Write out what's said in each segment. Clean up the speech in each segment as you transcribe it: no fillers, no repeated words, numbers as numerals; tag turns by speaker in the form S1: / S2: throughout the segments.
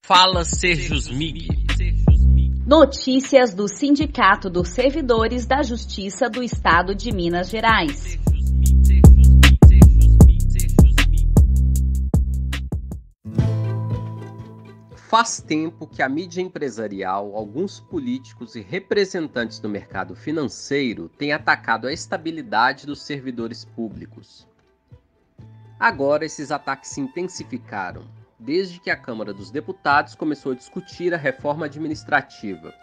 S1: Fala Serjusmig.
S2: Notícias do Sindicato dos Servidores da Justiça do Estado de Minas Gerais.
S1: Faz tempo que a mídia empresarial, alguns políticos e representantes do mercado financeiro têm atacado a estabilidade dos servidores públicos. Agora, esses ataques se intensificaram, desde que a Câmara dos Deputados começou a discutir a reforma administrativa.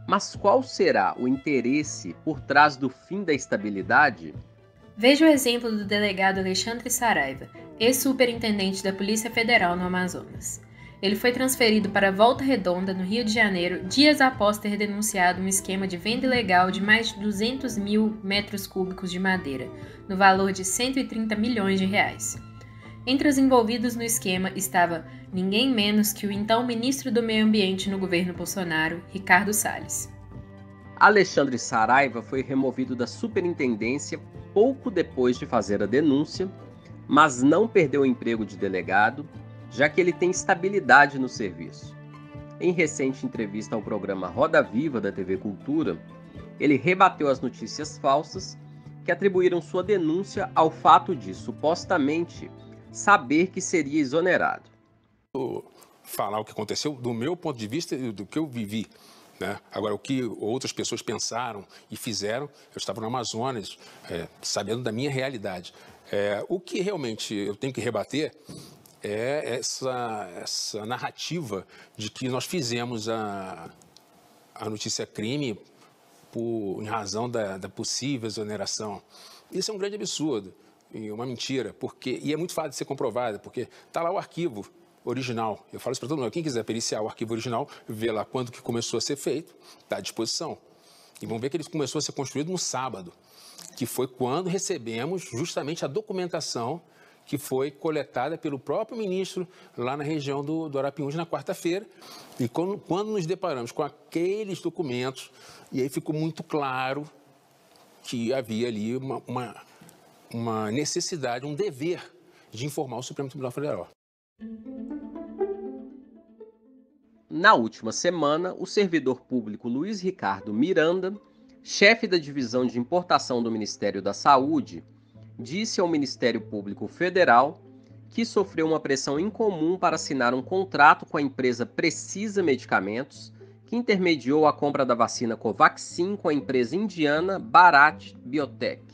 S1: Mas qual será o interesse por trás do fim da estabilidade?
S3: Veja o exemplo do delegado Alexandre Saraiva, ex-superintendente da Polícia Federal no Amazonas. Ele foi transferido para Volta Redonda, no Rio de Janeiro, dias após ter denunciado um esquema de venda ilegal de mais de 200 mil metros cúbicos de madeira, no valor de 130 milhões de reais. Entre os envolvidos no esquema estava ninguém menos que o então ministro do Meio Ambiente no governo Bolsonaro, Ricardo Salles.
S1: Alexandre Saraiva foi removido da superintendência pouco depois de fazer a denúncia, mas não perdeu o emprego de delegado, já que ele tem estabilidade no serviço. Em recente entrevista ao programa Roda Viva da TV Cultura, ele rebateu as notícias falsas que atribuíram sua denúncia ao fato de, supostamente, saber que seria exonerado.
S4: Falar o que aconteceu do meu ponto de vista e do que eu vivi, né? Agora, o que outras pessoas pensaram e fizeram, eu estava no Amazonas, sabendo da minha realidade. O que realmente eu tenho que rebater é essa narrativa de que nós fizemos a notícia crime em razão da possível exoneração. Isso é um grande absurdo e uma mentira, e é muito fácil de ser comprovada, porque está lá o arquivo original. Eu falo isso para todo mundo, quem quiser periciar o arquivo original, vê lá quando que começou a ser feito, está à disposição. E vão ver que ele começou a ser construído no sábado, que foi quando recebemos justamente a documentação que foi coletada pelo próprio ministro lá na região do Arapiuns na quarta-feira. E quando nos deparamos com aqueles documentos, e aí ficou muito claro que havia ali uma necessidade, um dever de informar o Supremo Tribunal Federal.
S1: Na última semana, o servidor público Luiz Ricardo Miranda, chefe da divisão de importação do Ministério da Saúde, disse ao Ministério Público Federal que sofreu uma pressão incomum para assinar um contrato com a empresa Precisa Medicamentos, que intermediou a compra da vacina Covaxin com a empresa indiana Bharat Biotech.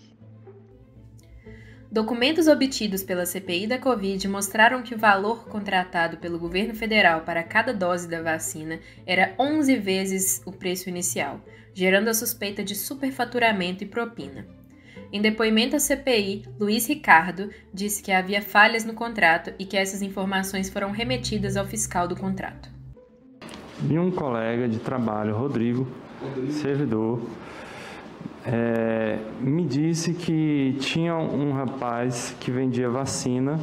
S3: Documentos obtidos pela CPI da Covid mostraram que o valor contratado pelo governo federal para cada dose da vacina era 11 vezes o preço inicial, gerando a suspeita de superfaturamento e propina. Em depoimento à CPI, Luiz Ricardo disse que havia falhas no contrato e que essas informações foram remetidas ao fiscal do contrato.
S5: E um colega de trabalho, Rodrigo, servidor, me disse que tinha um rapaz que vendia vacina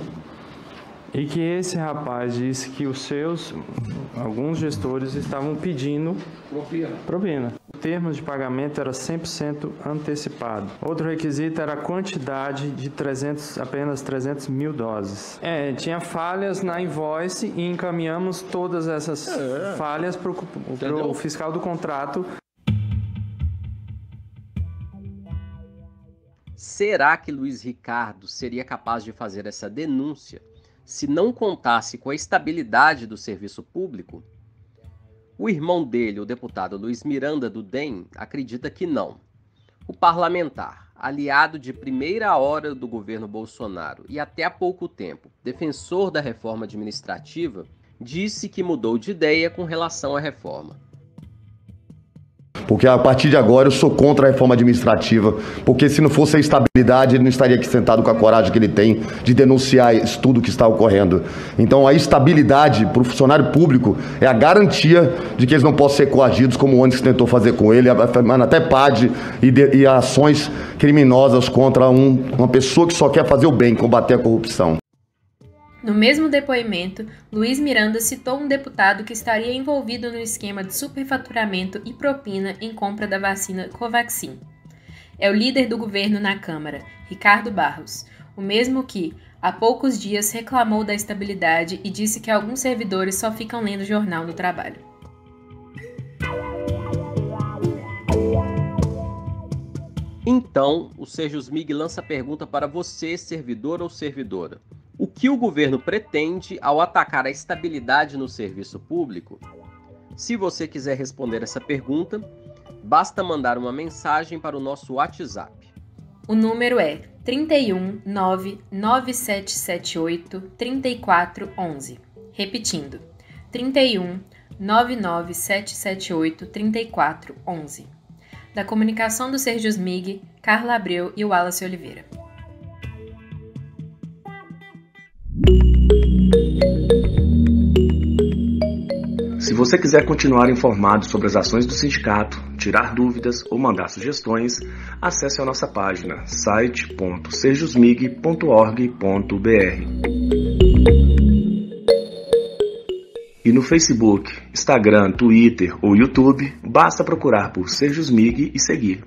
S5: e que esse rapaz disse que alguns gestores estavam pedindo propina. O termo de pagamento era 100% antecipado. Outro requisito era a quantidade de apenas 300 mil doses. Tinha falhas na invoice e encaminhamos todas essas falhas para o fiscal do contrato.
S1: Será que Luiz Ricardo seria capaz de fazer essa denúncia se não contasse com a estabilidade do serviço público? O irmão dele, o deputado Luiz Miranda, do DEM, acredita que não. O parlamentar, aliado de primeira hora do governo Bolsonaro e até há pouco tempo defensor da reforma administrativa, disse que mudou de ideia com relação à reforma.
S6: Porque a partir de agora eu sou contra a reforma administrativa, porque se não fosse a estabilidade, ele não estaria aqui sentado com a coragem que ele tem de denunciar isso tudo que está ocorrendo. Então a estabilidade para o funcionário público é a garantia de que eles não possam ser coagidos, como o Onix tentou fazer com ele, afirmando até PAD e ações criminosas contra uma pessoa que só quer fazer o bem, combater a corrupção.
S3: No mesmo depoimento, Luiz Miranda citou um deputado que estaria envolvido no esquema de superfaturamento e propina em compra da vacina Covaxin. É o líder do governo na Câmara, Ricardo Barros, o mesmo que, Há poucos dias reclamou da estabilidade e disse que alguns servidores só ficam lendo jornal no trabalho.
S1: Então, o Sejusmig lança a pergunta para você, servidor ou servidora. O que o governo pretende ao atacar a estabilidade no serviço público? Se você quiser responder essa pergunta, basta mandar uma mensagem para o nosso WhatsApp.
S3: O número é 31 99778 3411. Repetindo, 31 99778 3411. Da comunicação do Sejusmig, Carla Abreu e Wallace Oliveira.
S7: Se você quiser continuar informado sobre as ações do sindicato, tirar dúvidas ou mandar sugestões, acesse a nossa página site.sejusmig.org.br. E no Facebook, Instagram, Twitter ou YouTube, basta procurar por Sejusmig e seguir.